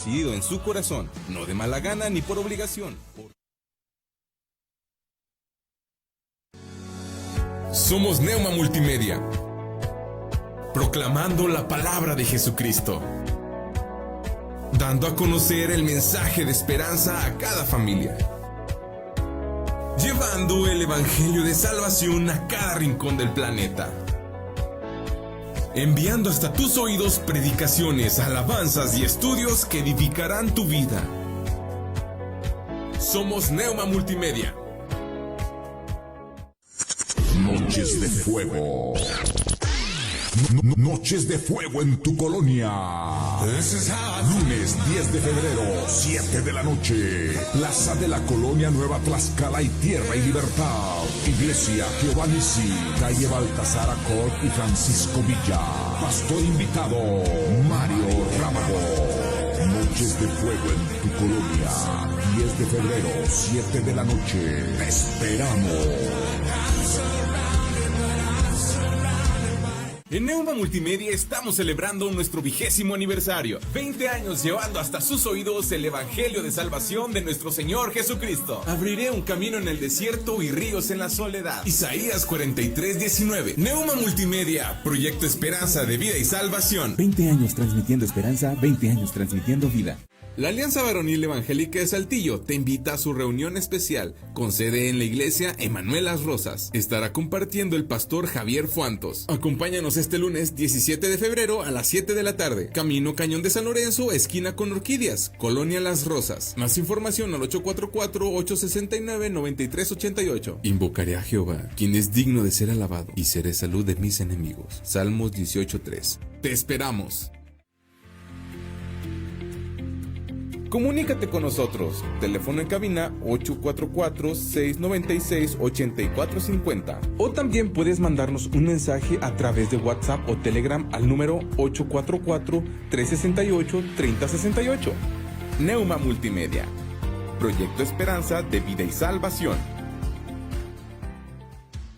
decidido en su corazón, no de mala gana ni por obligación. Somos Neuma Multimedia, proclamando la palabra de Jesucristo, dando a conocer el mensaje de esperanza a cada familia, llevando el evangelio de salvación a cada rincón del planeta, enviando hasta tus oídos predicaciones, alabanzas y estudios que edificarán tu vida. Somos Neuma Multimedia. Noches de fuego. Noches de fuego en tu colonia. Lunes 10 de febrero, 7 de la noche. Plaza de la Colonia Nueva Tlaxcala y Tierra y Libertad. Iglesia Jehová Nissi, calle Baltasar Acort y Francisco Villa. Pastor invitado, Mario Rámago. Noches de fuego en tu colonia. 10 de febrero, 7 de la noche. Te esperamos. En Neuma Multimedia estamos celebrando nuestro 20º aniversario. 20 años llevando hasta sus oídos el evangelio de salvación de nuestro Señor Jesucristo. Abriré un camino en el desierto y ríos en la soledad. Isaías 43:19. Neuma Multimedia, proyecto esperanza de vida y salvación. 20 años transmitiendo esperanza, 20 años transmitiendo vida. La Alianza Varonil Evangélica de Saltillo te invita a su reunión especial con sede en la iglesia Emanuel Las Rosas. Estará compartiendo el pastor Javier Fuantos. Acompáñanos este lunes 17 de febrero a las 7 de la tarde. Camino Cañón de San Lorenzo, esquina con Orquídeas, Colonia Las Rosas. Más información al 844-869-9388. Invocaré a Jehová, quien es digno de ser alabado, y seré salud de mis enemigos. Salmos 18:3. Te esperamos. Comunícate con nosotros. Teléfono en cabina 844-696-8450. O también puedes mandarnos un mensaje a través de WhatsApp o Telegram al número 844-368-3068. Neuma Multimedia, proyecto esperanza de vida y salvación.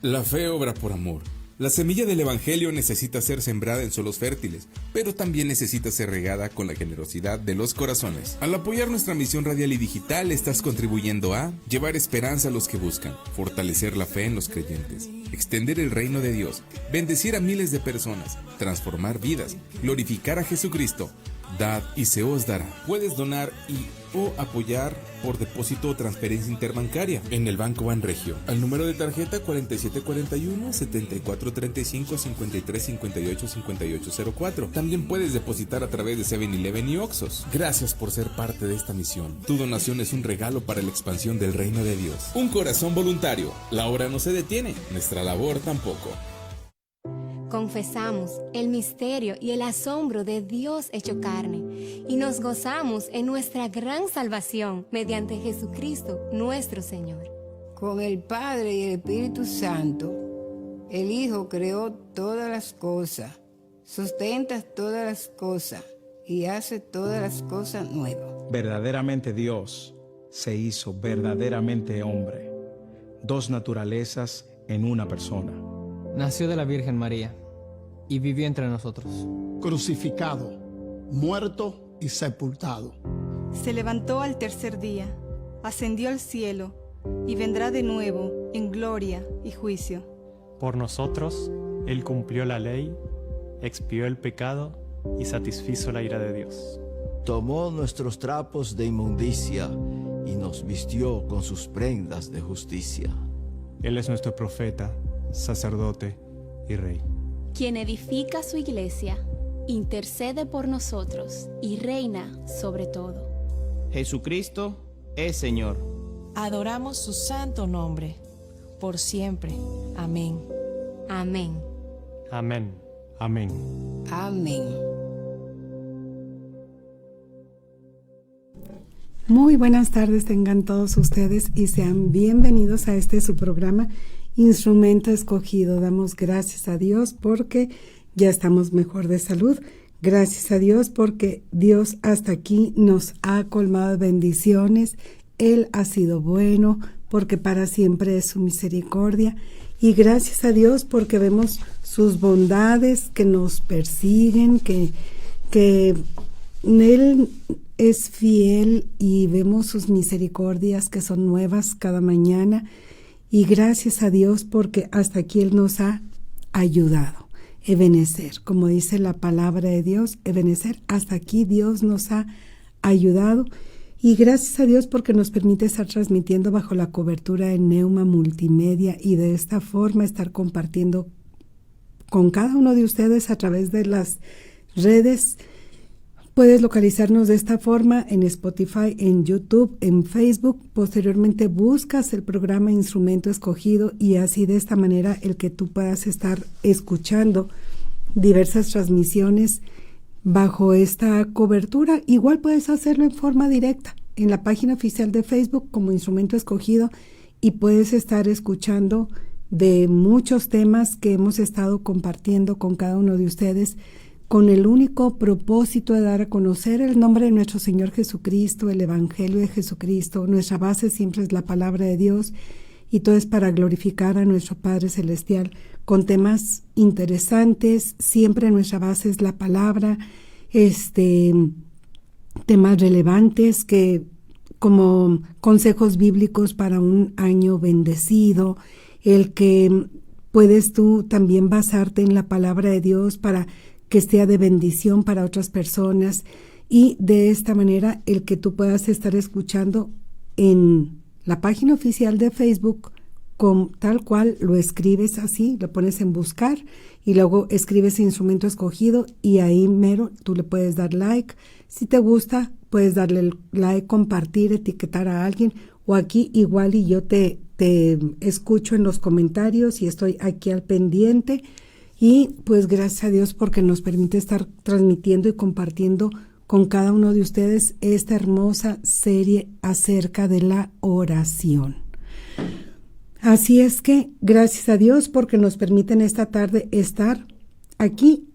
La fe obra por amor. La semilla del Evangelio necesita ser sembrada en suelos fértiles, pero también necesita ser regada con la generosidad de los corazones. Al apoyar nuestra misión radial y digital, estás contribuyendo a llevar esperanza a los que buscan, fortalecer la fe en los creyentes, extender el reino de Dios, bendecir a miles de personas, transformar vidas, glorificar a Jesucristo. Dad y se os dará. Puedes donar o apoyar por depósito o transferencia interbancaria en el Banco Banregio al número de tarjeta 4741-7435-5358-5804. También puedes depositar a través de 7-Eleven y Oxxos. Gracias por ser parte de esta misión. Tu donación es un regalo para la expansión del reino de Dios. Un corazón voluntario. La obra no se detiene, nuestra labor tampoco. Confesamos el misterio y el asombro de Dios hecho carne y nos gozamos en nuestra gran salvación mediante Jesucristo nuestro Señor. Con el Padre y el Espíritu Santo, el Hijo creó todas las cosas, sustenta todas las cosas y hace todas las cosas nuevas. Verdaderamente Dios se hizo verdaderamente hombre, dos naturalezas en una persona. Nació de la Virgen María y vivió entre nosotros. Crucificado, muerto y sepultado. Se levantó al tercer día, ascendió al cielo y vendrá de nuevo en gloria y juicio. Por nosotros, Él cumplió la ley, expió el pecado y satisfizo la ira de Dios. Tomó nuestros trapos de inmundicia y nos vistió con sus prendas de justicia. Él es nuestro profeta, sacerdote y rey. Quien edifica su iglesia, intercede por nosotros y reina sobre todo. Jesucristo es Señor. Adoramos su santo nombre, por siempre. Amén. Amén. Amén. Amén. Amén. Muy buenas tardes tengan todos ustedes y sean bienvenidos a su programa Instrumento Escogido. Damos gracias a Dios porque ya estamos mejor de salud. Gracias a Dios porque Dios hasta aquí nos ha colmado de bendiciones. Él ha sido bueno porque para siempre es su misericordia. Y gracias a Dios porque vemos sus bondades que nos persiguen, que Él es fiel y vemos sus misericordias que son nuevas cada mañana. Y gracias a Dios porque hasta aquí Él nos ha ayudado. Ebenecer, como dice la palabra de Dios, ebenecer, hasta aquí Dios nos ha ayudado. Y gracias a Dios porque nos permite estar transmitiendo bajo la cobertura de Neuma Multimedia y de esta forma estar compartiendo con cada uno de ustedes a través de las redes. Puedes localizarnos de esta forma en Spotify, en YouTube, en Facebook. Posteriormente buscas el programa Instrumento Escogido y así de esta manera el que tú puedas estar escuchando diversas transmisiones bajo esta cobertura. Igual puedes hacerlo en forma directa en la página oficial de Facebook como Instrumento Escogido y puedes estar escuchando de muchos temas que hemos estado compartiendo con cada uno de ustedes, con el único propósito de dar a conocer el nombre de nuestro Señor Jesucristo, el Evangelio de Jesucristo. Nuestra base siempre es la palabra de Dios y todo es para glorificar a nuestro Padre Celestial con temas interesantes. Siempre nuestra base es la palabra, temas relevantes que como consejos bíblicos para un año bendecido, el que puedes tú también basarte en la palabra de Dios para que sea de bendición para otras personas y de esta manera el que tú puedas estar escuchando en la página oficial de Facebook con tal cual lo escribes así, lo pones en buscar y luego escribes Instrumento Escogido y ahí mero tú le puedes dar like. Si te gusta puedes darle el like, compartir, etiquetar a alguien o aquí igual y yo te escucho en los comentarios y estoy aquí al pendiente. Y pues gracias a Dios porque nos permite estar transmitiendo y compartiendo con cada uno de ustedes esta hermosa serie acerca de la oración. Así es que gracias a Dios porque nos permiten esta tarde estar aquí.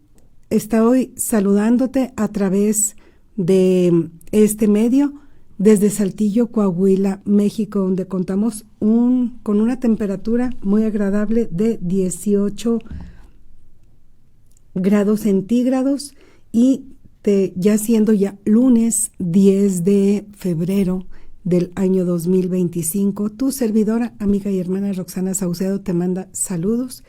Estoy saludándote a través de este medio desde Saltillo, Coahuila, México, donde contamos con una temperatura muy agradable de 18 grados centígrados y ya siendo ya lunes 10 de febrero del año 2025, tu servidora, amiga y hermana Roxana Saucedo te manda saludos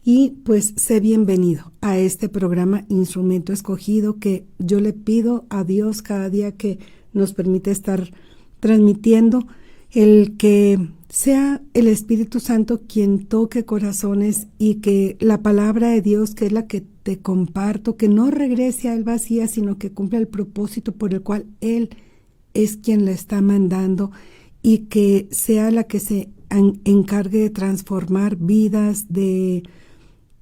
y pues sé bienvenido a este programa Instrumento Escogido que yo le pido a Dios cada día que nos permite estar transmitiendo, el que sea el Espíritu Santo quien toque corazones y que la palabra de Dios, que es la que te comparto, que no regrese a él vacía, sino que cumpla el propósito por el cual Él es quien la está mandando y que sea la que se encargue de transformar vidas, de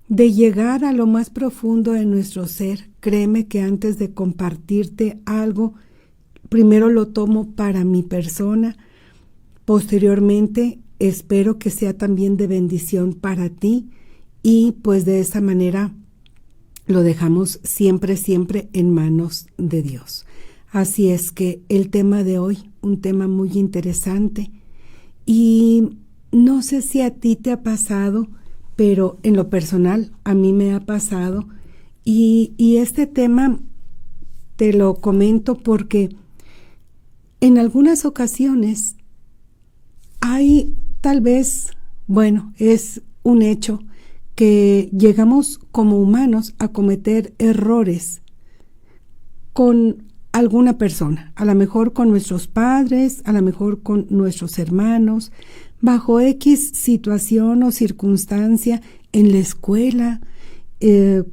llegar a lo más profundo de nuestro ser. Créeme que antes de compartirte algo, primero lo tomo para mi persona. Posteriormente, espero que sea también de bendición para ti y pues de esa manera lo dejamos siempre, siempre en manos de Dios. Así es que el tema de hoy, un tema muy interesante y no sé si a ti te ha pasado, pero en lo personal a mí me ha pasado y este tema te lo comento porque en algunas ocasiones hay tal vez, es un hecho que llegamos como humanos a cometer errores con alguna persona, a lo mejor con nuestros padres, a lo mejor con nuestros hermanos, bajo X situación o circunstancia en la escuela,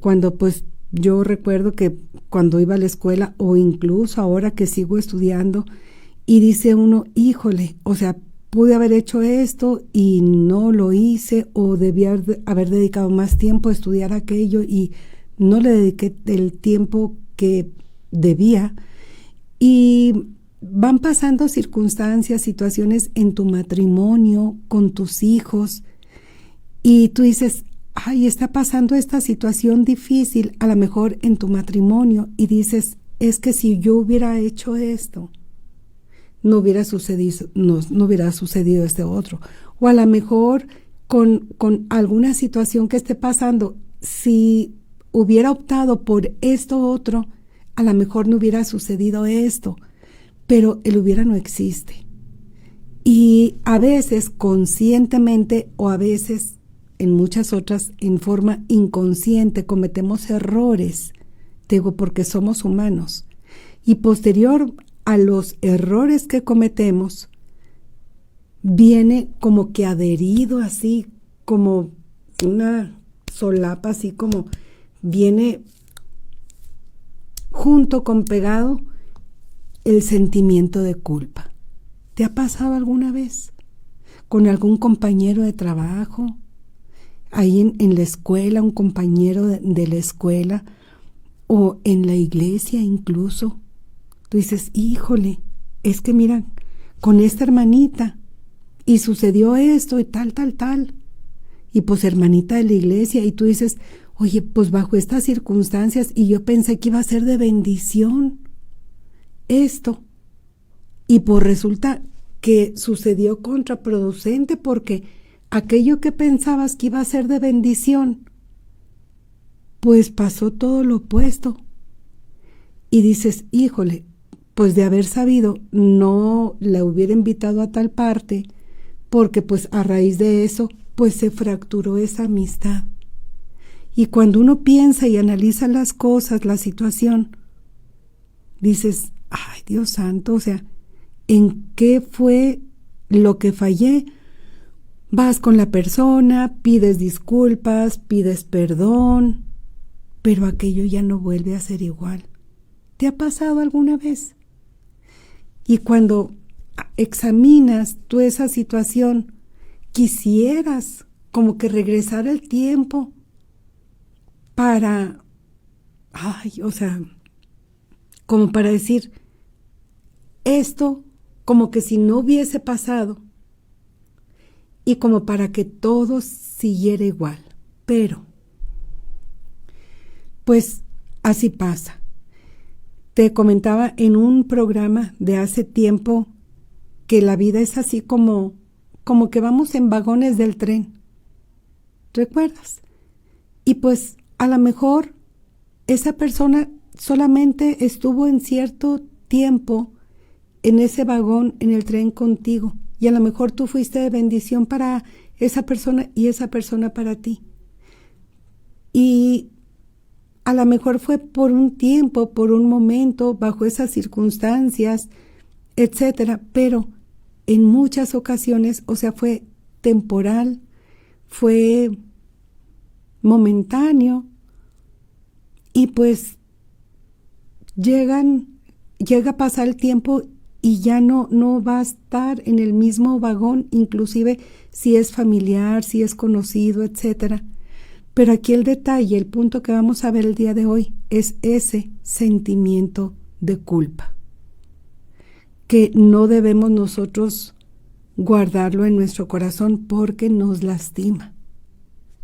cuando pues yo recuerdo que cuando iba a la escuela o incluso ahora que sigo estudiando y dice uno, híjole, o sea, pude haber hecho esto y no lo hice o debía haber dedicado más tiempo a estudiar aquello y no le dediqué el tiempo que debía. Y van pasando circunstancias, situaciones en tu matrimonio, con tus hijos y tú dices, ay, está pasando esta situación difícil a lo mejor en tu matrimonio y dices, es que si yo hubiera hecho esto, no hubiera sucedido este otro. O a lo mejor con alguna situación que esté pasando, si hubiera optado por esto otro, a lo mejor no hubiera sucedido esto. pero el hubiera no existe. Y a veces conscientemente o a veces en muchas otras en forma inconsciente cometemos errores, digo porque somos humanos. Y posterior a los errores que cometemos, viene como que adherido así, como una solapa, así como viene junto con pegado el sentimiento de culpa. ¿Te ha pasado alguna vez? ¿Con algún compañero de trabajo? Ahí en la escuela, un compañero de la escuela, o en la iglesia incluso. Tú dices, híjole, es que mira, con esta hermanita, y sucedió esto y tal. Y pues hermanita de la iglesia, y tú dices, oye, pues bajo estas circunstancias, y yo pensé que iba a ser de bendición esto. Y pues resulta que sucedió contraproducente, porque aquello que pensabas que iba a ser de bendición, pues pasó todo lo opuesto. Y dices, híjole, pues de haber sabido, no la hubiera invitado a tal parte, porque pues a raíz de eso, pues se fracturó esa amistad. Y cuando uno piensa y analiza las cosas, la situación, dices, ay, Dios santo, o sea, ¿en qué fue lo que fallé? Vas con la persona, pides disculpas, pides perdón, pero aquello ya no vuelve a ser igual. ¿Te ha pasado alguna vez? Y cuando examinas tú esa situación, quisieras como que regresar el tiempo para, como para decir, esto como que si no hubiese pasado, y como para que todo siguiera igual. Pero, pues así pasa. Te comentaba en un programa de hace tiempo que la vida es así como que vamos en vagones del tren. ¿Recuerdas? Y pues a lo mejor esa persona solamente estuvo en cierto tiempo en ese vagón, en el tren contigo. Y a lo mejor tú fuiste de bendición para esa persona y esa persona para ti. Y a lo mejor fue por un tiempo, por un momento, bajo esas circunstancias, etcétera. Pero en muchas ocasiones, fue temporal, fue momentáneo. Y pues llega a pasar el tiempo y ya no va a estar en el mismo vagón, inclusive si es familiar, si es conocido, etcétera. Pero aquí el detalle, el punto que vamos a ver el día de hoy, es ese sentimiento de culpa, que no debemos nosotros guardarlo en nuestro corazón porque nos lastima.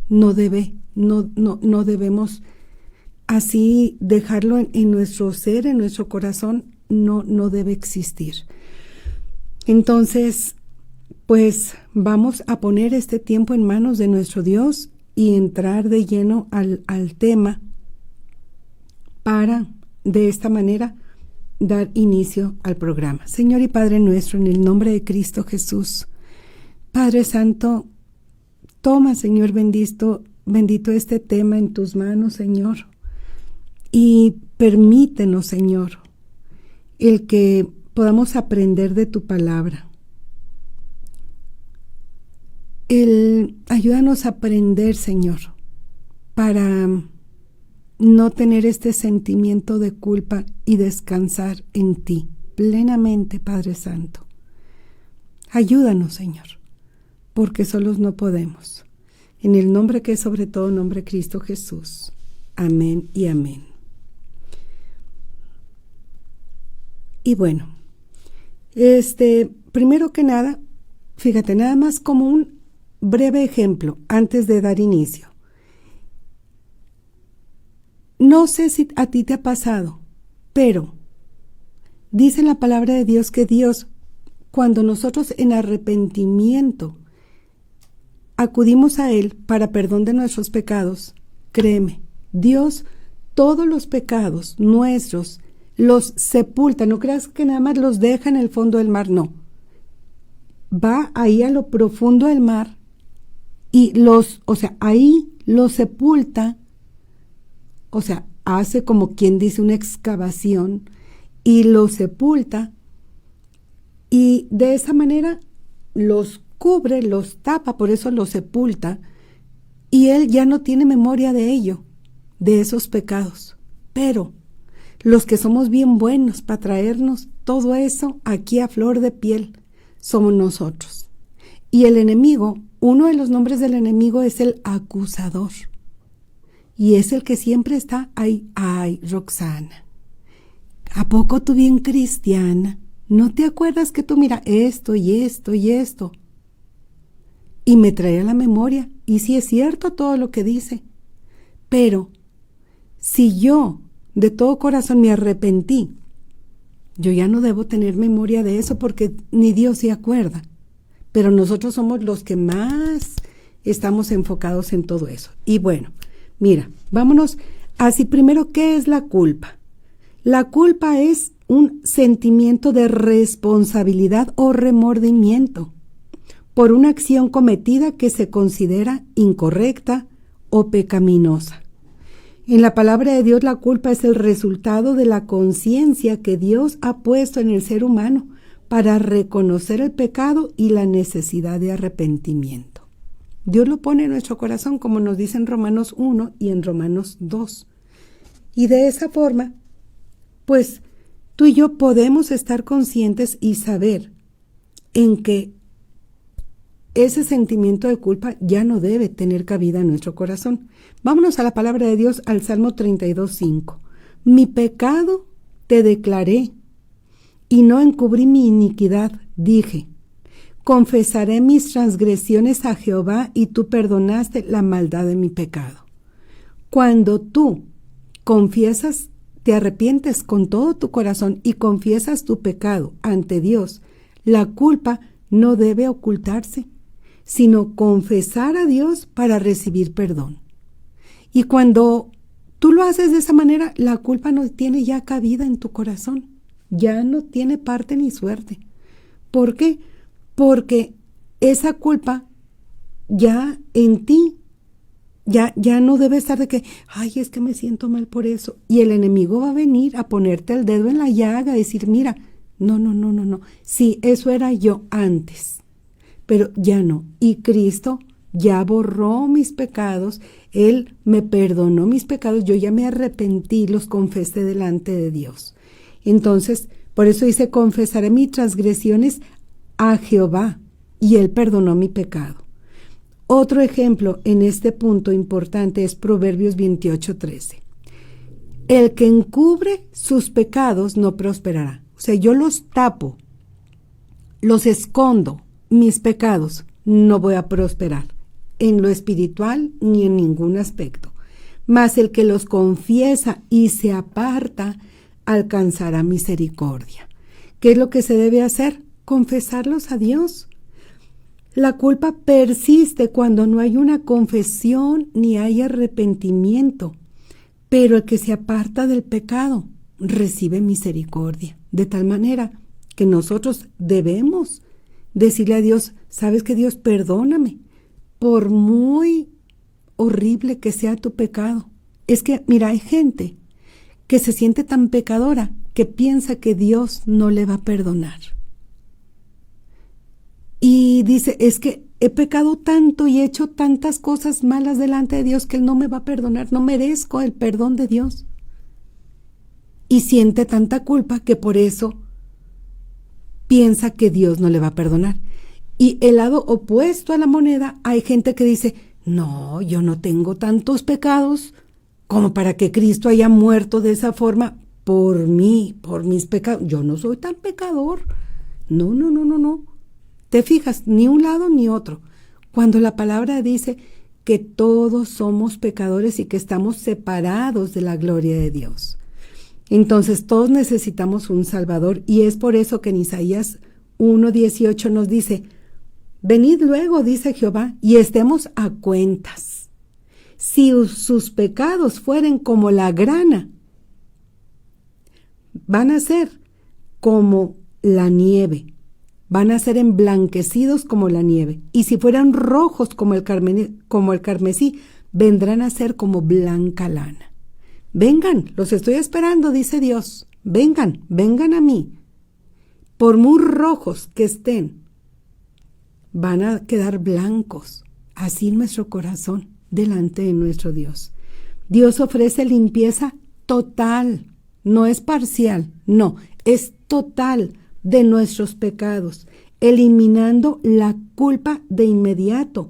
No debemos así dejarlo en nuestro ser, en nuestro corazón. No debe existir. Entonces, pues vamos a poner este tiempo en manos de nuestro Dios y entrar de lleno al tema para, de esta manera, dar inicio al programa. Señor y Padre nuestro, en el nombre de Cristo Jesús, Padre Santo, toma, Señor bendito este tema en tus manos, Señor, y permítenos, Señor, el que podamos aprender de tu palabra. Ayúdanos a aprender, Señor, para no tener este sentimiento de culpa y descansar en ti plenamente, Padre Santo. Ayúdanos, Señor, porque solos no podemos. En el nombre que es sobre todo nombre, Cristo Jesús. Amén y amén. Y bueno, primero que nada, fíjate, nada más como un breve ejemplo antes de dar inicio. No sé si a ti te ha pasado, pero dice la palabra de Dios que Dios, cuando nosotros en arrepentimiento acudimos a Él para perdón de nuestros pecados, créeme, Dios todos los pecados nuestros los sepulta. No creas que nada más los deja en el fondo del mar, no. Va ahí a lo profundo del mar y ahí los sepulta, hace como quien dice una excavación y los sepulta, y de esa manera los cubre, los tapa, por eso los sepulta, y él ya no tiene memoria de ello, de esos pecados. Pero los que somos bien buenos para traernos todo eso aquí a flor de piel, somos nosotros. Y el enemigo, uno de los nombres del enemigo es el acusador. Y es el que siempre está ahí. Ay, Roxana, ¿a poco tú bien cristiana? ¿No te acuerdas que tú mira esto y esto y esto? Y me trae a la memoria. Y sí es cierto todo lo que dice. Pero si yo de todo corazón me arrepentí, yo ya no debo tener memoria de eso porque ni Dios se acuerda. Pero nosotros somos los que más estamos enfocados en todo eso. Y bueno, mira, vámonos así primero, ¿qué es la culpa? La culpa es un sentimiento de responsabilidad o remordimiento por una acción cometida que se considera incorrecta o pecaminosa. En la palabra de Dios, la culpa es el resultado de la conciencia que Dios ha puesto en el ser humano para reconocer el pecado y la necesidad de arrepentimiento. Dios lo pone en nuestro corazón, como nos dice en Romanos 1 y en Romanos 2. Y de esa forma, pues tú y yo podemos estar conscientes y saber en que ese sentimiento de culpa ya no debe tener cabida en nuestro corazón. Vámonos a la palabra de Dios, al Salmo 32:5. Mi pecado te declaré y no encubrí mi iniquidad. Dije, confesaré mis transgresiones a Jehová y tú perdonaste la maldad de mi pecado. Cuando tú confiesas, te arrepientes con todo tu corazón y confiesas tu pecado ante Dios, la culpa no debe ocultarse, sino confesar a Dios para recibir perdón. Y cuando tú lo haces de esa manera, la culpa no tiene ya cabida en tu corazón, ya no tiene parte ni suerte. ¿Por qué? Porque esa culpa ya en ti, ya no debe estar de que, ay, es que me siento mal por eso. Y el enemigo va a venir a ponerte el dedo en la llaga, a decir, mira, no. Sí, eso era yo antes, pero ya no. Y Cristo ya borró mis pecados, Él me perdonó mis pecados, yo ya me arrepentí, los confesé delante de Dios. Entonces, por eso dice, confesaré mis transgresiones a Jehová, y Él perdonó mi pecado. Otro ejemplo en este punto importante es Proverbios 28:13. El que encubre sus pecados no prosperará. O sea, yo los tapo, los escondo, mis pecados, no voy a prosperar en lo espiritual ni en ningún aspecto. Mas el que los confiesa y se aparta, alcanzará misericordia. ¿Qué es lo que se debe hacer? Confesarlos a Dios. La culpa persiste cuando no hay una confesión ni hay arrepentimiento, pero el que se aparta del pecado recibe misericordia. De tal manera que nosotros debemos decirle a Dios, ¿sabes qué, Dios? Perdóname, por muy horrible que sea tu pecado. Es que, mira, hay gente que se siente tan pecadora que piensa que Dios no le va a perdonar. Y dice, es que he pecado tanto y he hecho tantas cosas malas delante de Dios que Él no me va a perdonar, no merezco el perdón de Dios. Y siente tanta culpa que por eso piensa que Dios no le va a perdonar. Y el lado opuesto a la moneda, hay gente que dice, no, yo no tengo tantos pecados como para que Cristo haya muerto de esa forma por mí, por mis pecados. Yo no soy tan pecador. No. ¿Te fijas? Ni un lado ni otro. Cuando la palabra dice que todos somos pecadores y que estamos separados de la gloria de Dios. Entonces todos necesitamos un Salvador, y es por eso que en Isaías 1:18 nos dice, venid luego, dice Jehová, y estemos a cuentas. Si sus pecados fueren como la grana, van a ser como la nieve, van a ser emblanquecidos como la nieve, y si fueran rojos como el carmesí, vendrán a ser como blanca lana. Vengan, los estoy esperando, dice Dios. Vengan, vengan a mí. Por muy rojos que estén, van a quedar blancos. Así nuestro corazón delante de nuestro Dios. Dios ofrece limpieza total, no es parcial, no, es total de nuestros pecados, eliminando la culpa de inmediato,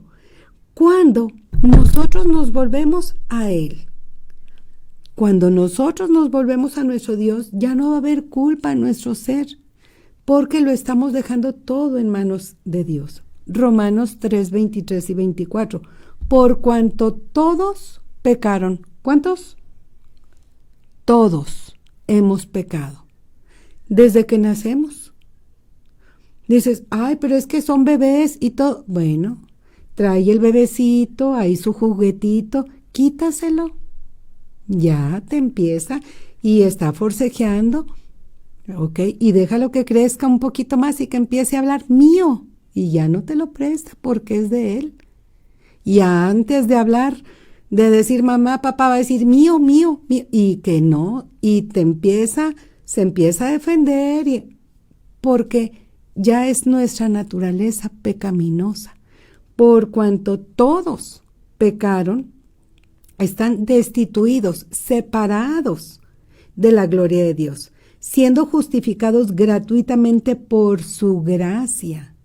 cuando nosotros nos volvemos a Él. Cuando nosotros nos volvemos a nuestro Dios, ya no va a haber culpa en nuestro ser, porque lo estamos dejando todo en manos de Dios. Romanos 3, 23 y 24. Por cuanto todos pecaron. ¿Cuántos? Todos hemos pecado. Desde que nacemos. Dices, ay, pero es que son bebés y todo. Bueno, trae el bebecito, ahí su juguetito, quítaselo. Ya te empieza y está forcejeando. Ok, y déjalo que crezca un poquito más y que empiece a hablar mío. Y ya no te lo presta porque es de él. Y antes de hablar, de decir mamá, papá, va a decir mío, mío, mío. Y que no, y se empieza a defender porque ya es nuestra naturaleza pecaminosa. Por cuanto todos pecaron, están destituidos, separados de la gloria de Dios, siendo justificados gratuitamente por su gracia,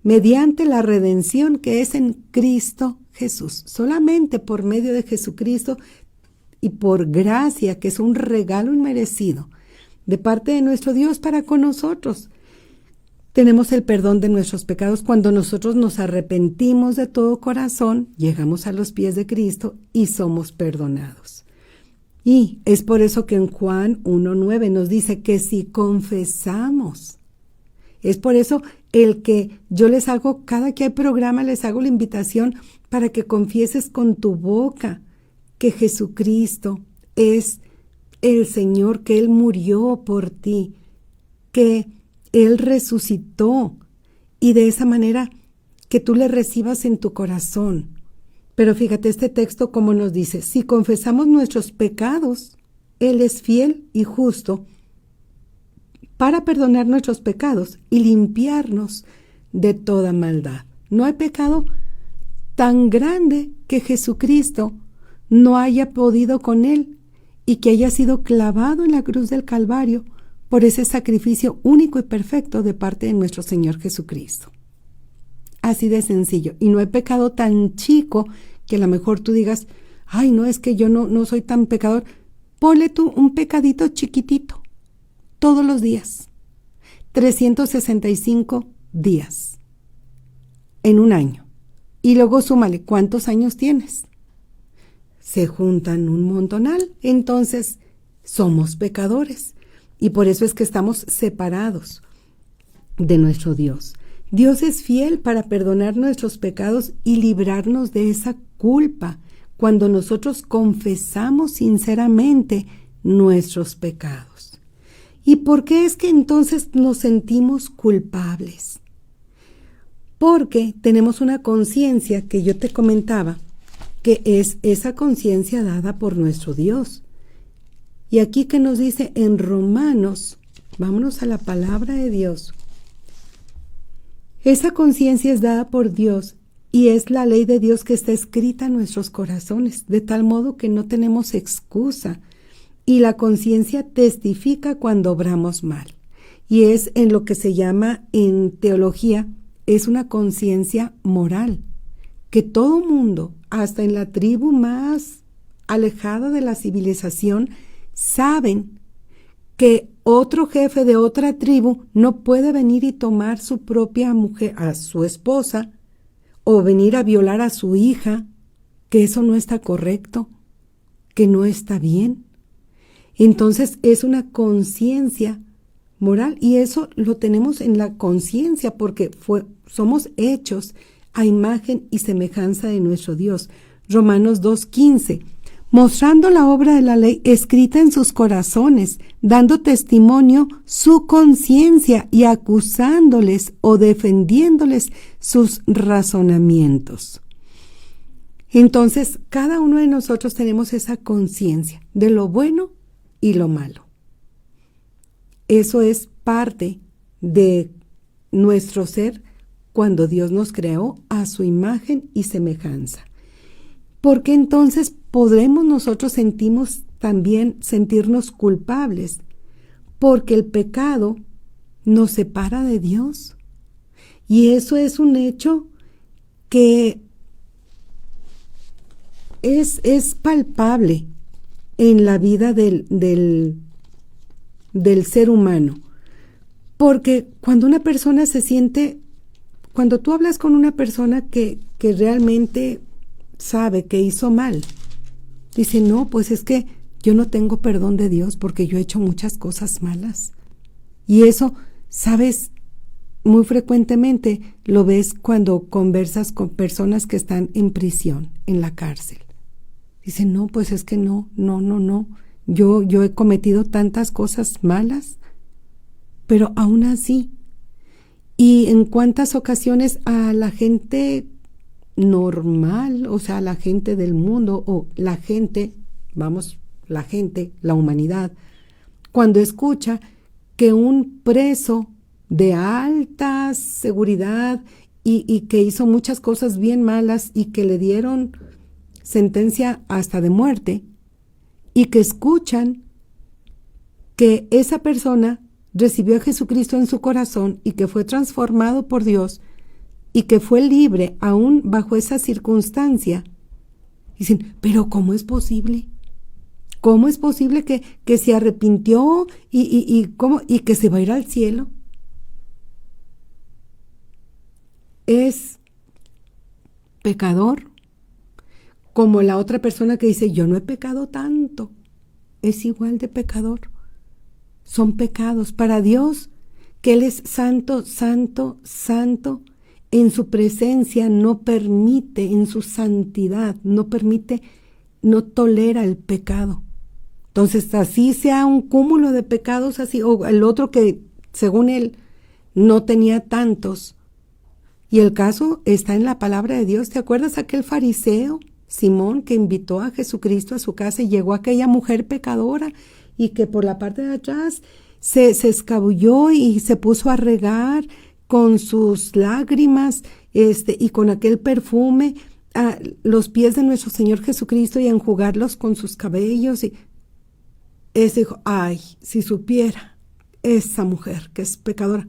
mediante la redención que es en Cristo Jesús. Solamente por medio de Jesucristo y por gracia, que es un regalo inmerecido de parte de nuestro Dios para con nosotros. Tenemos el perdón de nuestros pecados cuando nosotros nos arrepentimos de todo corazón, llegamos a los pies de Cristo y somos perdonados. Y es por eso que en Juan 1:9 nos dice que si confesamos, es por eso el que yo les hago, cada que hay programa, les hago la invitación para que confieses con tu boca que Jesucristo es el Señor, que Él murió por ti, que Él resucitó, y de esa manera que tú le recibas en tu corazón. Pero fíjate este texto como nos dice, si confesamos nuestros pecados, Él es fiel y justo para perdonar nuestros pecados y limpiarnos de toda maldad. No hay pecado tan grande que Jesucristo no haya podido con él y que haya sido clavado en la cruz del Calvario por ese sacrificio único y perfecto de parte de nuestro Señor Jesucristo. Así de sencillo. Y no hay pecado tan chico que a lo mejor tú digas, ay, no, es que yo no soy tan pecador. Ponle tú un pecadito chiquitito todos los días. 365 días en un año. Y luego súmale, ¿cuántos años tienes? Se juntan un montonal. Entonces, somos pecadores. Y por eso es que estamos separados de nuestro Dios. Dios es fiel para perdonar nuestros pecados y librarnos de esa culpa cuando nosotros confesamos sinceramente nuestros pecados. ¿Y por qué es que entonces nos sentimos culpables? Porque tenemos una conciencia que yo te comentaba, que es esa conciencia dada por nuestro Dios. Y aquí que nos dice en Romanos, vámonos a la palabra de Dios. Esa conciencia es dada por Dios y es la ley de Dios que está escrita en nuestros corazones, de tal modo que no tenemos excusa. Y la conciencia testifica cuando obramos mal. Y es en lo que se llama en teología, es una conciencia moral, que todo mundo, hasta en la tribu más alejada de la civilización, saben que otro jefe de otra tribu no puede venir y tomar su propia mujer, a su esposa, o venir a violar a su hija, que eso no está correcto, que no está bien. Entonces es una conciencia moral y eso lo tenemos en la conciencia porque somos hechos a imagen y semejanza de nuestro Dios. Romanos 2:15. mostrando la obra de la ley escrita en sus corazones, dando testimonio su conciencia y acusándoles o defendiéndoles sus razonamientos. Entonces, cada uno de nosotros tenemos esa conciencia de lo bueno y lo malo. Eso es parte de nuestro ser cuando Dios nos creó a su imagen y semejanza. Porque entonces podremos nosotros sentirnos culpables, porque el pecado nos separa de Dios. Y eso es un hecho que es palpable en la vida del ser humano. Porque cuando una persona cuando tú hablas con una persona que realmente sabe que hizo mal, dice, no, pues es que yo no tengo perdón de Dios porque yo he hecho muchas cosas malas. Y eso, sabes, muy frecuentemente lo ves cuando conversas con personas que están en prisión, en la cárcel. Dicen, no, pues es que no. Yo he cometido tantas cosas malas, pero aún así. Y en cuántas ocasiones a la gente normal, o sea, la gente del mundo o la humanidad, cuando escucha que un preso de alta seguridad y que hizo muchas cosas bien malas y que le dieron sentencia hasta de muerte, y que escuchan que esa persona recibió a Jesucristo en su corazón y que fue transformado por Dios y que fue libre aún bajo esa circunstancia, dicen, pero ¿cómo es posible? ¿Cómo es posible que se arrepintió y que se va a ir al cielo? Es pecador, como la otra persona que dice, yo no he pecado tanto, es igual de pecador. Son pecados para Dios, que Él es santo, santo, santo. En su presencia no permite, en su santidad, no tolera el pecado. Entonces, así sea un cúmulo de pecados, así, o el otro que, según él, no tenía tantos. Y el caso está en la palabra de Dios. ¿Te acuerdas aquel fariseo, Simón, que invitó a Jesucristo a su casa y llegó aquella mujer pecadora y que por la parte de atrás se escabulló y se puso a regar con sus lágrimas y con aquel perfume a los pies de nuestro Señor Jesucristo y a enjugarlos con sus cabellos? Y ese dijo, ay, si supiera esa mujer que es pecadora.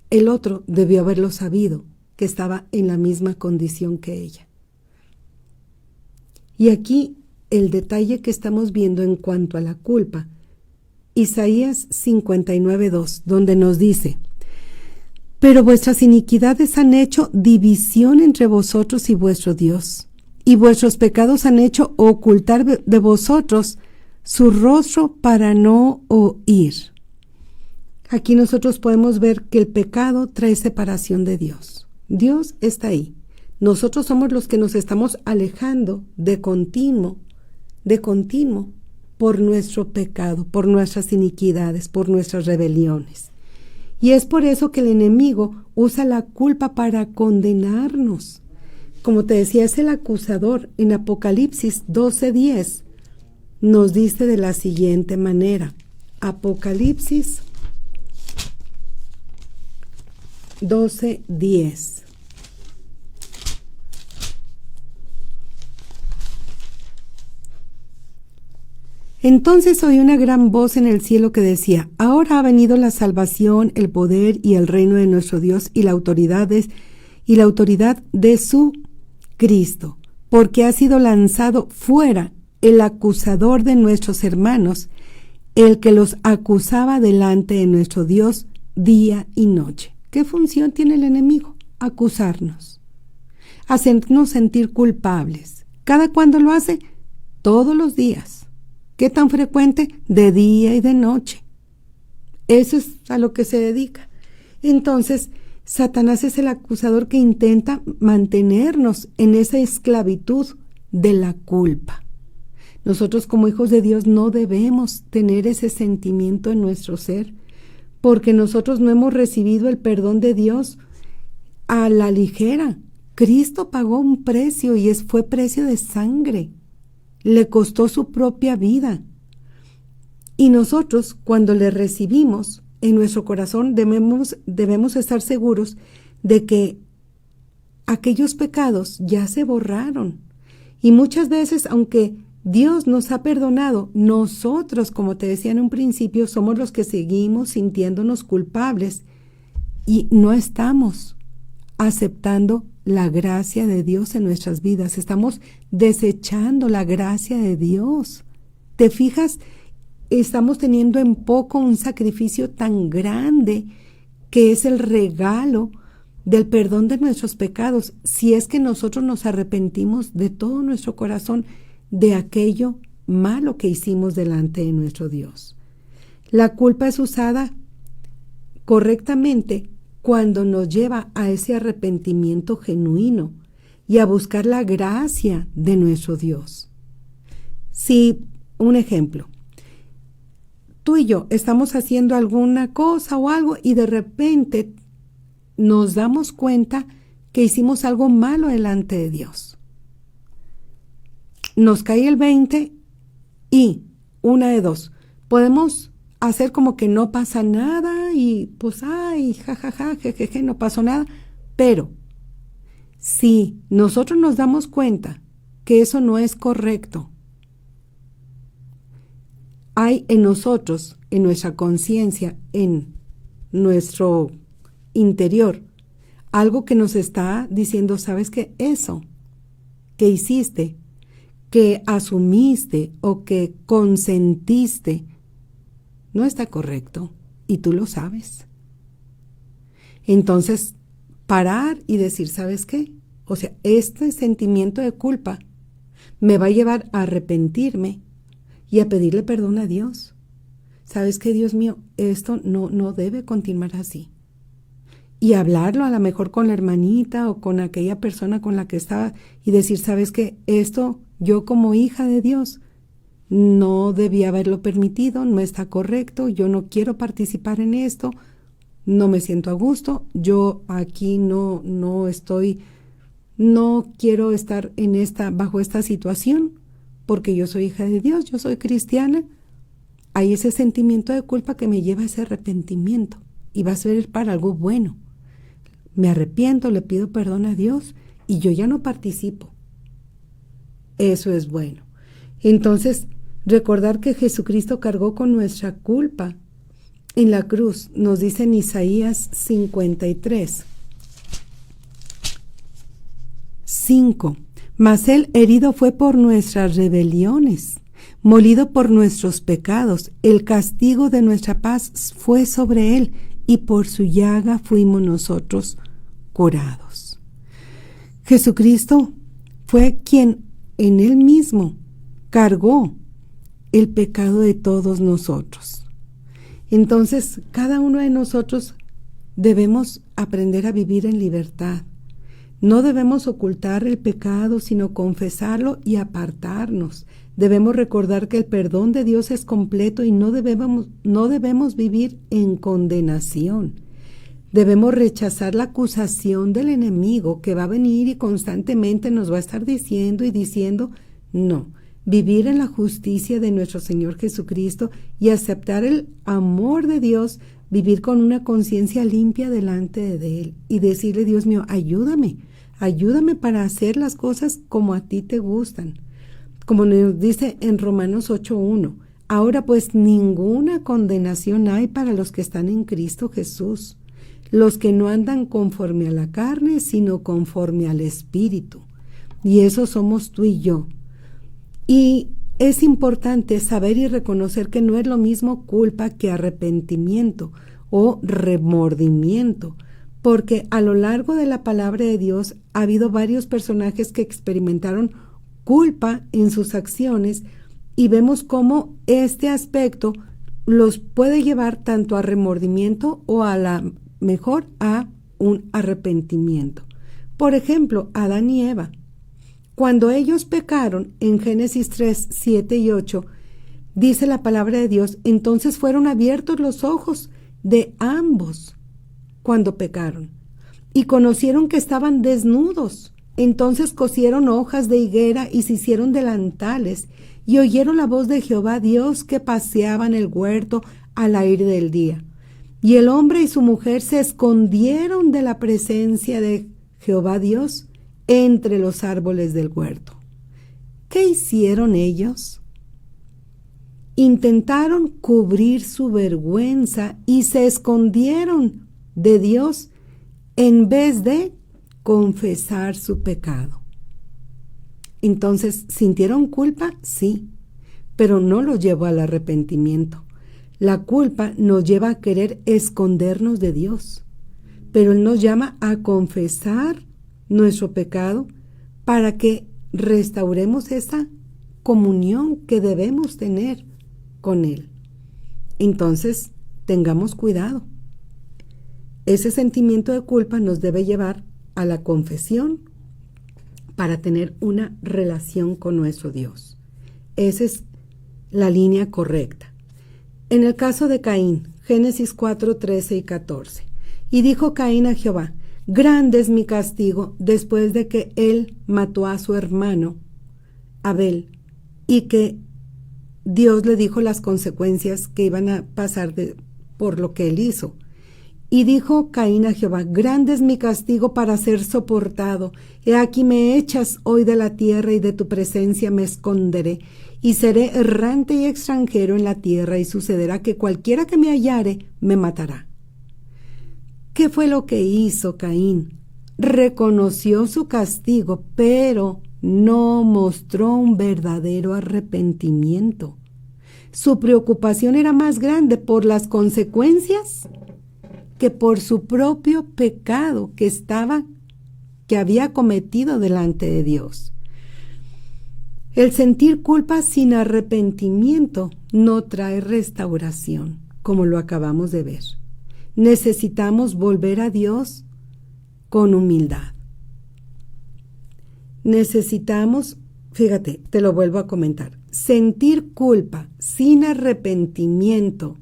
El otro debió haberlo sabido, que estaba en la misma condición que ella. Y aquí el detalle que estamos viendo en cuanto a la culpa, Isaías 59:2, donde nos dice, pero vuestras iniquidades han hecho división entre vosotros y vuestro Dios, y vuestros pecados han hecho ocultar de vosotros su rostro para no oír. Aquí nosotros podemos ver que el pecado trae separación de Dios. Dios está ahí. Nosotros somos los que nos estamos alejando de continuo por nuestro pecado, por nuestras iniquidades, por nuestras rebeliones. Y es por eso que el enemigo usa la culpa para condenarnos. Como te decía, es el acusador. En Apocalipsis 12:10 nos dice de la siguiente manera. Apocalipsis 12:10. Entonces oí una gran voz en el cielo que decía, ahora ha venido la salvación, el poder y el reino de nuestro Dios y la autoridad de su Cristo, porque ha sido lanzado fuera el acusador de nuestros hermanos, el que los acusaba delante de nuestro Dios día y noche. ¿Qué función tiene el enemigo? Acusarnos, hacernos sentir culpables. ¿Cada cuándo lo hace? Todos los días. ¿Qué tan frecuente? De día y de noche. Eso es a lo que se dedica. Entonces, Satanás es el acusador que intenta mantenernos en esa esclavitud de la culpa. Nosotros como hijos de Dios no debemos tener ese sentimiento en nuestro ser, porque nosotros no hemos recibido el perdón de Dios a la ligera. Cristo pagó un precio y fue precio de sangre. Le costó su propia vida. Y nosotros, cuando le recibimos en nuestro corazón, debemos estar seguros de que aquellos pecados ya se borraron. Y muchas veces, aunque Dios nos ha perdonado, nosotros, como te decía en un principio, somos los que seguimos sintiéndonos culpables y no estamos aceptando la gracia de Dios en nuestras vidas. Estamos desechando la gracia de Dios. ¿Te fijas? Estamos teniendo en poco un sacrificio tan grande que es el regalo del perdón de nuestros pecados, si es que nosotros nos arrepentimos de todo nuestro corazón de aquello malo que hicimos delante de nuestro Dios. La culpa es usada correctamente cuando nos lleva a ese arrepentimiento genuino y a buscar la gracia de nuestro Dios. Si, un ejemplo, tú y yo estamos haciendo alguna cosa o algo y de repente nos damos cuenta que hicimos algo malo delante de Dios. Nos cae el 20 y una de dos. Podemos hacer como que no pasa nada y pues, ay, jajaja, jejeje, no pasó nada. Pero si nosotros nos damos cuenta que eso no es correcto, hay en nosotros, en nuestra conciencia, en nuestro interior, algo que nos está diciendo, ¿sabes qué? Eso que hiciste, que asumiste o que consentiste, no está correcto y tú lo sabes. Entonces, parar y decir, ¿sabes qué? O sea, este sentimiento de culpa me va a llevar a arrepentirme y a pedirle perdón a Dios. ¿Sabes qué, Dios mío? Esto no debe continuar así. Y hablarlo a lo mejor con la hermanita o con aquella persona con la que estaba y decir, ¿sabes qué? Esto yo como hija de Dios no debía haberlo permitido, no está correcto, yo no quiero participar en esto, no me siento a gusto, yo aquí no quiero estar bajo esta situación porque yo soy hija de Dios, yo soy cristiana. Hay ese sentimiento de culpa que me lleva a ese arrepentimiento y va a ser para algo bueno. Me arrepiento, le pido perdón a Dios y yo ya no participo. Eso es bueno. Entonces, recordar que Jesucristo cargó con nuestra culpa en la cruz, nos dice en Isaías 53, 5. Mas él herido fue por nuestras rebeliones, molido por nuestros pecados. El castigo de nuestra paz fue sobre él, y por su llaga fuimos nosotros curados. Jesucristo fue quien en él mismo cargó el pecado de todos nosotros. Entonces, cada uno de nosotros debemos aprender a vivir en libertad. No debemos ocultar el pecado, sino confesarlo y apartarnos. Debemos recordar que el perdón de Dios es completo y no debemos vivir en condenación. Debemos rechazar la acusación del enemigo que va a venir y constantemente nos va a estar diciendo y diciendo, no. Vivir en la justicia de nuestro Señor Jesucristo y aceptar el amor de Dios, vivir con una conciencia limpia delante de Él y decirle, Dios mío, ayúdame para hacer las cosas como a ti te gustan. Como nos dice en Romanos 8:1, ahora pues ninguna condenación hay para los que están en Cristo Jesús, los que no andan conforme a la carne, sino conforme al Espíritu. Y eso somos tú y yo. Y es importante saber y reconocer que no es lo mismo culpa que arrepentimiento o remordimiento, porque a lo largo de la palabra de Dios ha habido varios personajes que experimentaron culpa en sus acciones y vemos cómo este aspecto los puede llevar tanto a remordimiento o a la mejor a un arrepentimiento. Por ejemplo, Adán y Eva. Cuando ellos pecaron, en Génesis 3, 7 y 8, dice la palabra de Dios, entonces fueron abiertos los ojos de ambos cuando pecaron y conocieron que estaban desnudos. Entonces cosieron hojas de higuera y se hicieron delantales y oyeron la voz de Jehová Dios que paseaba en el huerto al aire del día. Y el hombre y su mujer se escondieron de la presencia de Jehová Dios entre los árboles del huerto. ¿Qué hicieron ellos? Intentaron cubrir su vergüenza y se escondieron de Dios en vez de confesar su pecado. Entonces, ¿sintieron culpa? Sí, pero no los llevó al arrepentimiento. La culpa nos lleva a querer escondernos de Dios, pero Él nos llama a confesar nuestro pecado para que restauremos esa comunión que debemos tener con Él. Entonces, tengamos cuidado. Ese sentimiento de culpa nos debe llevar a la confesión para tener una relación con nuestro Dios. Esa es la línea correcta. En el caso de Caín, Génesis 4, 13 y 14. Y dijo Caín a Jehová, grande es mi castigo después de que él mató a su hermano Abel, y que Dios le dijo las consecuencias que iban a pasar por lo que él hizo. Y dijo Caín a Jehová, grande es mi castigo para ser soportado. He aquí me echas hoy de la tierra y de tu presencia me esconderé. Y seré errante y extranjero en la tierra y sucederá que cualquiera que me hallare me matará. ¿Qué fue lo que hizo Caín? Reconoció su castigo, pero no mostró un verdadero arrepentimiento. Su preocupación era más grande por las consecuencias que por su propio pecado que había cometido delante de Dios. El sentir culpa sin arrepentimiento no trae restauración, como lo acabamos de ver. Necesitamos volver a Dios con humildad. Necesitamos, fíjate, te lo vuelvo a comentar, sentir culpa sin arrepentimiento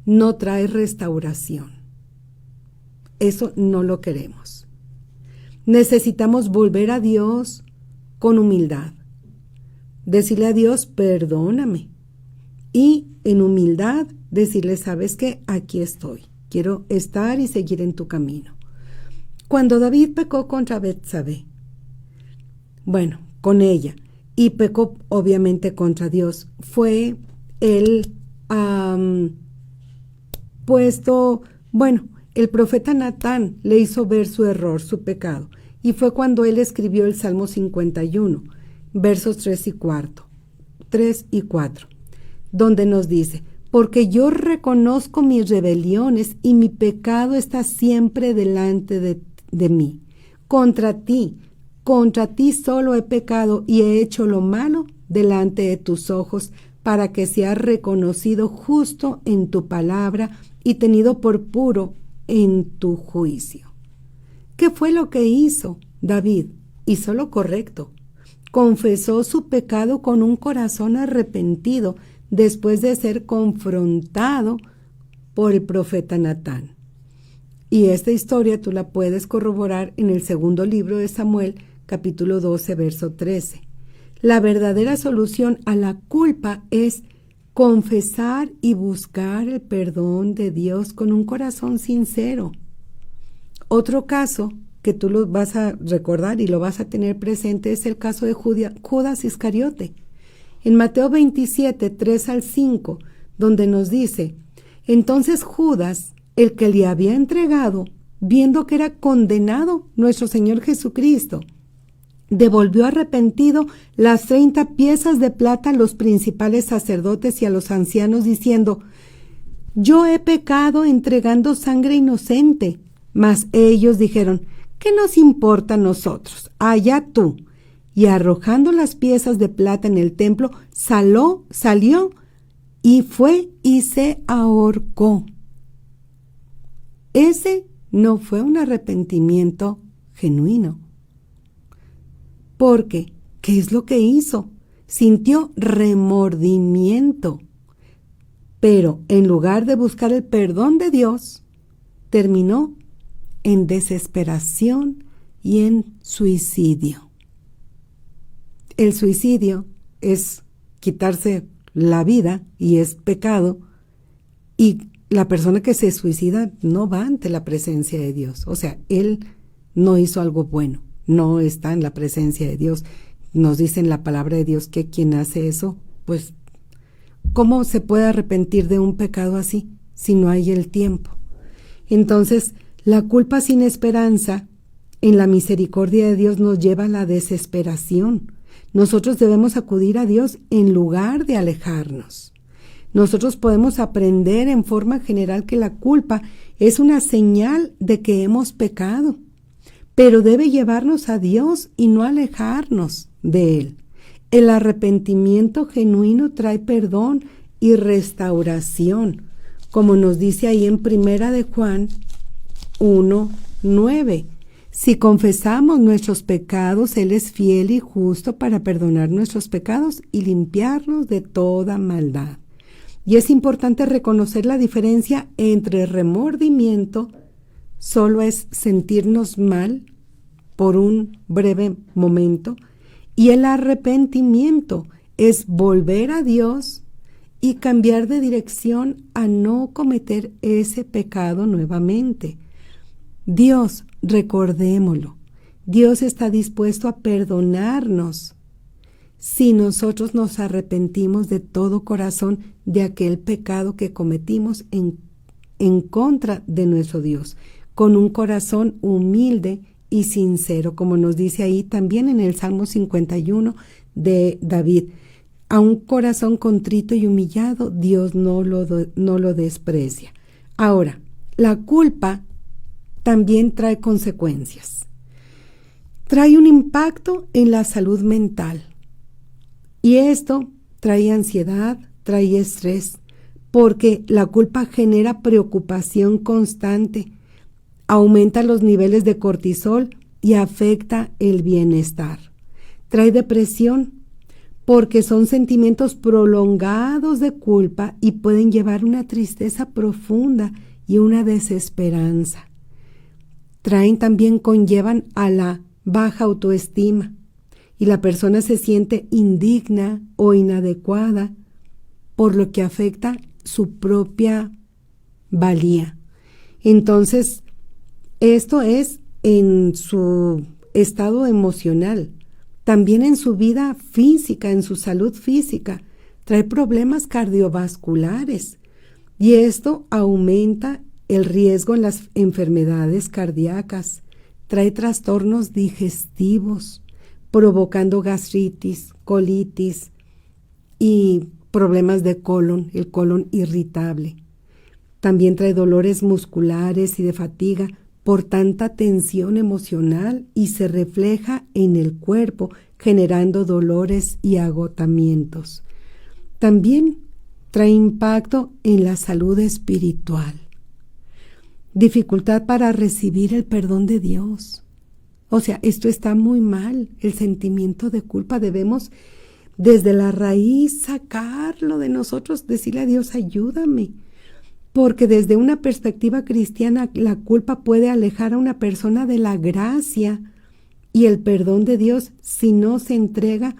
no trae restauración. Eso no lo queremos. Necesitamos volver a Dios con humildad. Decirle a Dios, perdóname. Y en humildad decirle, ¿sabes qué? Aquí estoy. Quiero estar y seguir en tu camino. Cuando David pecó contra Betsabé, bueno, con ella, y pecó obviamente contra Dios, fue él el profeta Natán le hizo ver su error, su pecado, y fue cuando él escribió el Salmo 51, versos 3 y 4, donde nos dice, porque yo reconozco mis rebeliones y mi pecado está siempre delante de mí. Contra ti solo he pecado y he hecho lo malo delante de tus ojos, para que seas reconocido justo en tu palabra y tenido por puro en tu juicio. ¿Qué fue lo que hizo David? Hizo lo correcto. Confesó su pecado con un corazón arrepentido después de ser confrontado por el profeta Natán. Y esta historia tú la puedes corroborar en el segundo libro de Samuel, capítulo 12, verso 13. La verdadera solución a la culpa es confesar y buscar el perdón de Dios con un corazón sincero. Otro caso que tú lo vas a recordar y lo vas a tener presente es el caso de Judas Iscariote. En Mateo 27, 3 al 5, donde nos dice, entonces Judas, el que le había entregado, viendo que era condenado nuestro Señor Jesucristo, devolvió arrepentido las 30 piezas de plata a los principales sacerdotes y a los ancianos, diciendo, yo he pecado entregando sangre inocente. Mas ellos dijeron, ¿qué nos importa a nosotros? Allá tú. Y arrojando las piezas de plata en el templo, salió y fue y se ahorcó. Ese no fue un arrepentimiento genuino, porque ¿qué es lo que hizo? Sintió remordimiento. Pero en lugar de buscar el perdón de Dios, terminó en desesperación y en suicidio. El suicidio es quitarse la vida y es pecado, y la persona que se suicida no va ante la presencia de Dios. O sea, él no hizo algo bueno, no está en la presencia de Dios. Nos dice en la palabra de Dios que quien hace eso, pues, ¿cómo se puede arrepentir de un pecado así si no hay el tiempo? Entonces, la culpa sin esperanza en la misericordia de Dios nos lleva a la desesperación. Nosotros debemos acudir a Dios en lugar de alejarnos. Nosotros podemos aprender en forma general que la culpa es una señal de que hemos pecado, pero debe llevarnos a Dios y no alejarnos de Él. El arrepentimiento genuino trae perdón y restauración, como nos dice ahí en 1 de Juan 1:9. Si confesamos nuestros pecados, Él es fiel y justo para perdonar nuestros pecados y limpiarnos de toda maldad. Y es importante reconocer la diferencia entre remordimiento, solo es sentirnos mal por un breve momento, y el arrepentimiento es volver a Dios y cambiar de dirección a no cometer ese pecado nuevamente. Dios, recordémoslo, Dios está dispuesto a perdonarnos si nosotros nos arrepentimos de todo corazón de aquel pecado que cometimos en contra de nuestro Dios, con un corazón humilde y sincero, como nos dice ahí también en el Salmo 51 de David. A un corazón contrito y humillado, Dios no lo desprecia. Ahora, la culpa también trae consecuencias. Trae un impacto en la salud mental. Y esto trae ansiedad, trae estrés, porque la culpa genera preocupación constante, aumenta los niveles de cortisol y afecta el bienestar. Trae depresión, porque son sentimientos prolongados de culpa y pueden llevar una tristeza profunda y una desesperanza. Conllevan a la baja autoestima y la persona se siente indigna o inadecuada, por lo que afecta su propia valía. Entonces, esto es en su estado emocional, también en su vida física, en su salud física. Trae problemas cardiovasculares y esto aumenta el riesgo en las enfermedades cardíacas. Trae trastornos digestivos, provocando gastritis, colitis y problemas de colon, el colon irritable. También trae dolores musculares y de fatiga por tanta tensión emocional y se refleja en el cuerpo, generando dolores y agotamientos. También trae impacto en la salud espiritual. Dificultad para recibir el perdón de Dios. O sea, esto está muy mal, el sentimiento de culpa. Debemos desde la raíz sacarlo de nosotros, decirle a Dios, ayúdame. Porque desde una perspectiva cristiana, la culpa puede alejar a una persona de la gracia y el perdón de Dios si no se entrega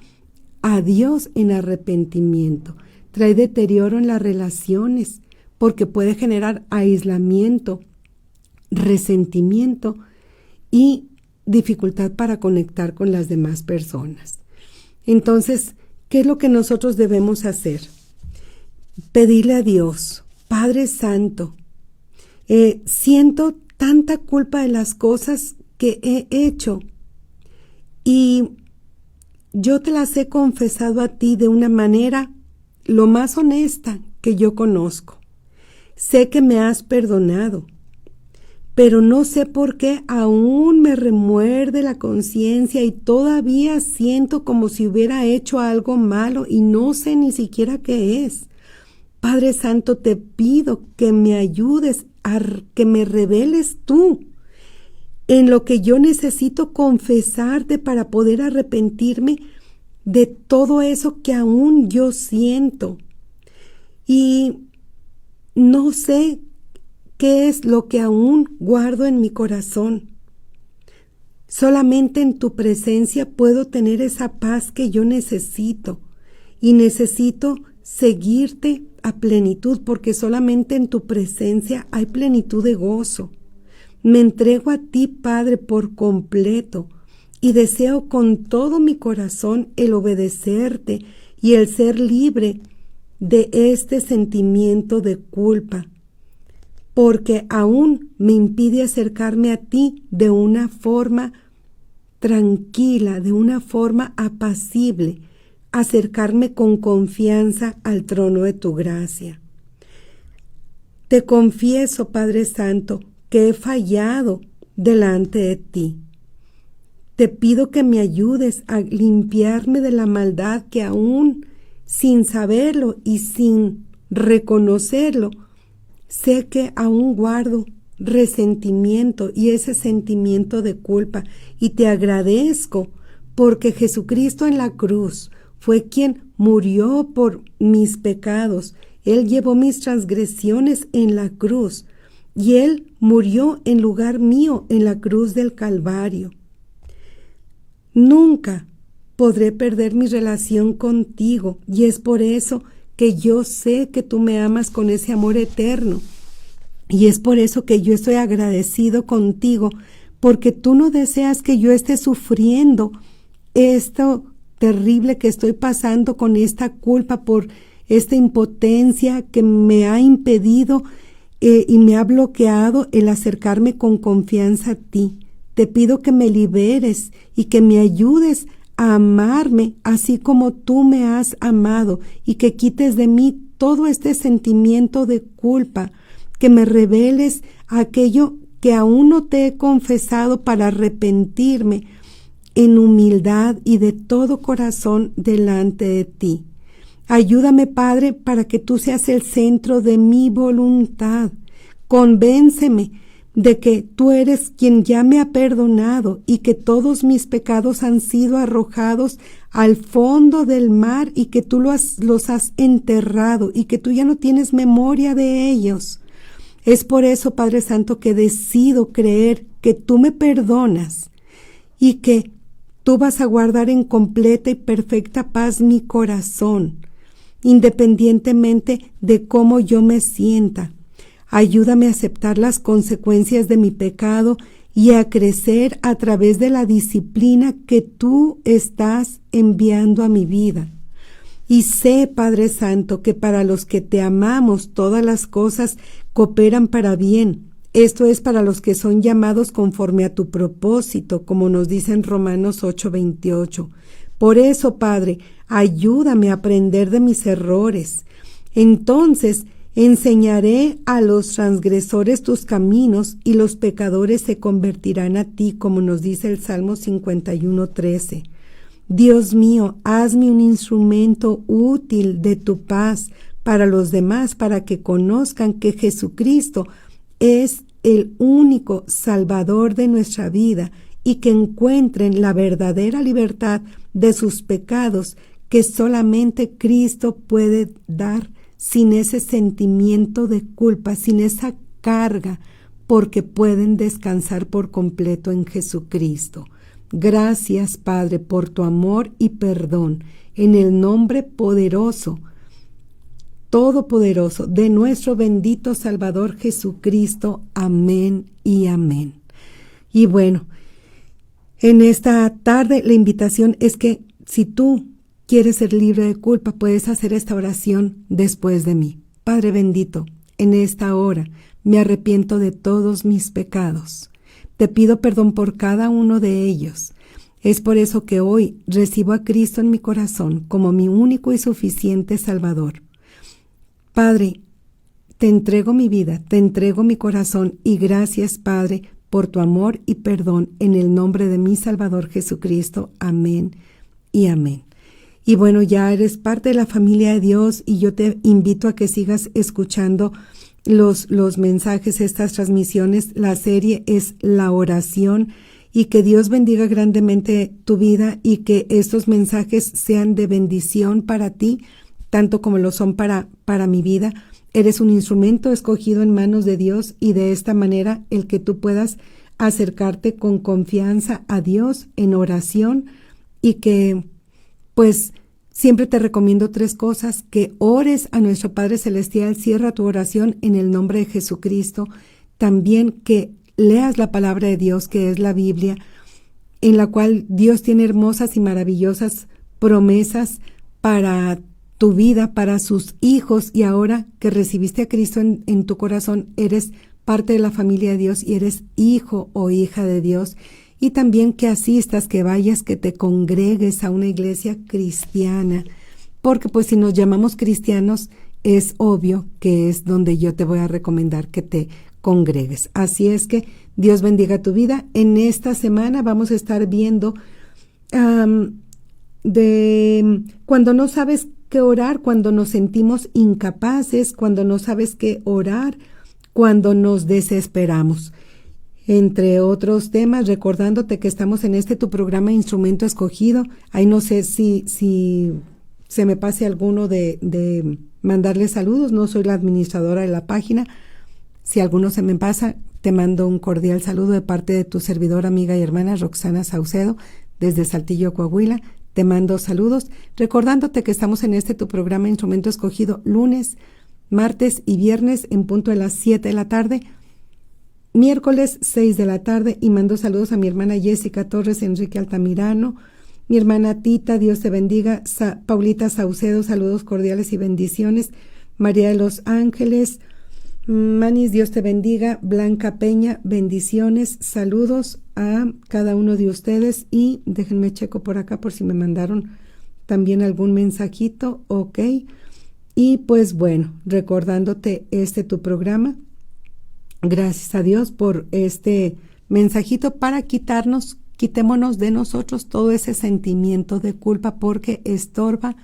a Dios en arrepentimiento. Trae deterioro en las relaciones porque puede generar aislamiento, resentimiento y dificultad para conectar con las demás personas. Entonces, ¿qué es lo que nosotros debemos hacer? Pedirle a Dios, Padre Santo, siento tanta culpa de las cosas que he hecho y yo te las he confesado a ti de una manera lo más honesta que yo conozco. Sé que me has perdonado, pero no sé por qué aún me remuerde la conciencia y todavía siento como si hubiera hecho algo malo y no sé ni siquiera qué es. Padre Santo, te pido que me ayudes a que me reveles tú en lo que yo necesito confesarte para poder arrepentirme de todo eso que aún yo siento. Y no sé qué es lo que aún guardo en mi corazón. Solamente en tu presencia puedo tener esa paz que yo necesito. Y necesito seguirte a plenitud, porque solamente en tu presencia hay plenitud de gozo. Me entrego a ti, Padre, por completo, y deseo con todo mi corazón el obedecerte y el ser libre de este sentimiento de culpa, porque aún me impide acercarme a ti de una forma tranquila, de una forma apacible, acercarme con confianza al trono de tu gracia. Te confieso, Padre Santo, que he fallado delante de ti. Te pido que me ayudes a limpiarme de la maldad que aún sin saberlo y sin reconocerlo, sé que aún guardo resentimiento y ese sentimiento de culpa. Y te agradezco porque Jesucristo en la cruz fue quien murió por mis pecados. Él llevó mis transgresiones en la cruz y Él murió en lugar mío en la cruz del Calvario. Nunca podré perder mi relación contigo y es por eso que yo sé que tú me amas con ese amor eterno. Y es por eso que yo estoy agradecido contigo, porque tú no deseas que yo esté sufriendo esto terrible que estoy pasando con esta culpa por esta impotencia que me ha impedido y me ha bloqueado el acercarme con confianza a ti. Te pido que me liberes y que me ayudes a amarme así como tú me has amado y que quites de mí todo este sentimiento de culpa, que me reveles aquello que aún no te he confesado para arrepentirme en humildad y de todo corazón delante de ti. Ayúdame, Padre, para que tú seas el centro de mi voluntad. Convénceme de que tú eres quien ya me ha perdonado y que todos mis pecados han sido arrojados al fondo del mar y que tú los has enterrado y que tú ya no tienes memoria de ellos. Es por eso, Padre Santo, que decido creer que tú me perdonas y que tú vas a guardar en completa y perfecta paz mi corazón, independientemente de cómo yo me sienta. Ayúdame a aceptar las consecuencias de mi pecado y a crecer a través de la disciplina que tú estás enviando a mi vida. Y sé, Padre Santo, que para los que te amamos todas las cosas cooperan para bien. Esto es para los que son llamados conforme a tu propósito, como nos dice en Romanos 8:28. Por eso, Padre, ayúdame a aprender de mis errores. Entonces enseñaré a los transgresores tus caminos y los pecadores se convertirán a ti, como nos dice el Salmo 51:13. Dios mío, hazme un instrumento útil de tu paz para los demás, para que conozcan que Jesucristo es el único Salvador de nuestra vida y que encuentren la verdadera libertad de sus pecados que solamente Cristo puede dar, sin ese sentimiento de culpa, sin esa carga, porque pueden descansar por completo en Jesucristo. Gracias, Padre, por tu amor y perdón, en el nombre poderoso, todopoderoso de nuestro bendito Salvador Jesucristo. Amén y amén. Y bueno, en esta tarde la invitación es que si tú quieres ser libre de culpa, puedes hacer esta oración después de mí. Padre bendito, en esta hora me arrepiento de todos mis pecados. Te pido perdón por cada uno de ellos. Es por eso que hoy recibo a Cristo en mi corazón como mi único y suficiente Salvador. Padre, te entrego mi vida, te entrego mi corazón y gracias, Padre, por tu amor y perdón en el nombre de mi Salvador Jesucristo. Amén y amén. Y bueno, ya eres parte de la familia de Dios y yo te invito a que sigas escuchando los mensajes, estas transmisiones. La serie es La Oración y que Dios bendiga grandemente tu vida y que estos mensajes sean de bendición para ti, tanto como lo son para mi vida. Eres un instrumento escogido en manos de Dios y de esta manera el que tú puedas acercarte con confianza a Dios en oración y que pues siempre te recomiendo 3 cosas: que ores a nuestro Padre Celestial, cierra tu oración en el nombre de Jesucristo, también que leas la palabra de Dios, que es la Biblia, en la cual Dios tiene hermosas y maravillosas promesas para tu vida, para sus hijos, y ahora que recibiste a Cristo en tu corazón, eres parte de la familia de Dios y eres hijo o hija de Dios. Y también que asistas, que vayas, que te congregues a una iglesia cristiana, porque pues si nos llamamos cristianos, es obvio que es donde yo te voy a recomendar que te congregues. Así es que Dios bendiga tu vida. En esta semana vamos a estar viendo de cuando no sabes qué orar, cuando nos sentimos incapaces, cuando no sabes qué orar, cuando nos desesperamos. Entre otros temas, recordándote que estamos en tu programa Instrumento Escogido. Ahí no sé si se me pase alguno de mandarle saludos. No soy la administradora de la página. Si alguno se me pasa, te mando un cordial saludo de parte de tu servidora, amiga y hermana Roxana Saucedo, desde Saltillo, Coahuila. Te mando saludos, recordándote que estamos en tu programa Instrumento Escogido lunes, martes y viernes en punto de las 7 de la tarde, miércoles 6 de la tarde, y mando saludos a mi hermana Jessica Torres, Enrique Altamirano, mi hermana Tita, Dios te bendiga, Paulita Saucedo, saludos cordiales y bendiciones, María de los Ángeles, Manis, Dios te bendiga, Blanca Peña, bendiciones, saludos a cada uno de ustedes, y déjenme checo por acá por si me mandaron también algún mensajito, ok. Y pues bueno, recordándote tu programa, gracias a Dios por este mensajito para quitémonos de nosotros todo ese sentimiento de culpa, porque estorba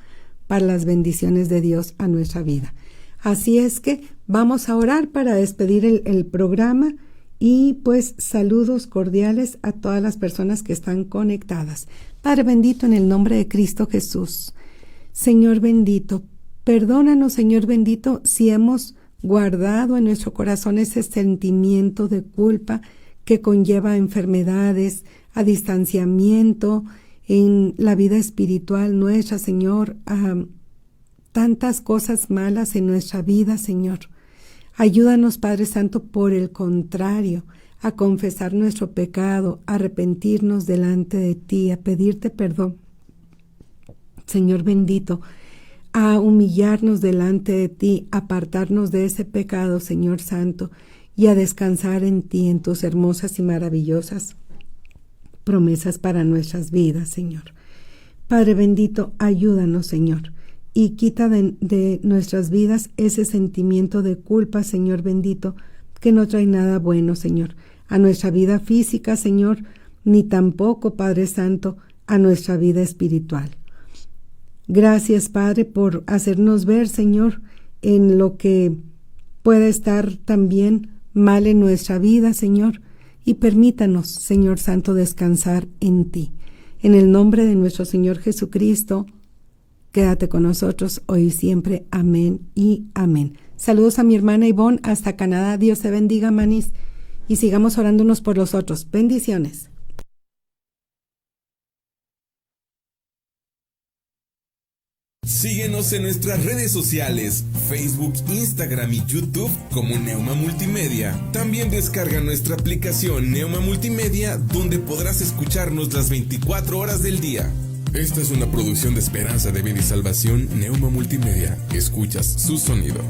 para las bendiciones de Dios a nuestra vida. Así es que vamos a orar para despedir el programa, y pues saludos cordiales a todas las personas que están conectadas. Padre bendito, en el nombre de Cristo Jesús, Señor bendito, perdónanos, Señor bendito, si hemos guardado en nuestro corazón ese sentimiento de culpa que conlleva a enfermedades, a distanciamiento en la vida espiritual nuestra, Señor, a tantas cosas malas en nuestra vida, Señor. Ayúdanos, Padre Santo, por el contrario, a confesar nuestro pecado, a arrepentirnos delante de ti, a pedirte perdón, Señor bendito, a humillarnos delante de ti, a apartarnos de ese pecado, Señor Santo, y a descansar en ti, en tus hermosas y maravillosas promesas para nuestras vidas, Señor. Padre bendito, ayúdanos, Señor, y quita de nuestras vidas ese sentimiento de culpa, Señor bendito, que no trae nada bueno, Señor, a nuestra vida física, Señor, ni tampoco, Padre Santo, a nuestra vida espiritual. Gracias, Padre, por hacernos ver, Señor, en lo que puede estar también mal en nuestra vida, Señor, y permítanos, Señor Santo, descansar en ti. En el nombre de nuestro Señor Jesucristo, quédate con nosotros hoy y siempre. Amén y amén. Saludos a mi hermana Ivonne hasta Canadá. Dios te bendiga, manis, y sigamos orando unos por los otros. Bendiciones. Síguenos en nuestras redes sociales, Facebook, Instagram y YouTube como Neuma Multimedia. También descarga nuestra aplicación Neuma Multimedia, donde podrás escucharnos las 24 horas del día. Esta es una producción de Esperanza de Vida y Salvación Neuma Multimedia. Escuchas su sonido.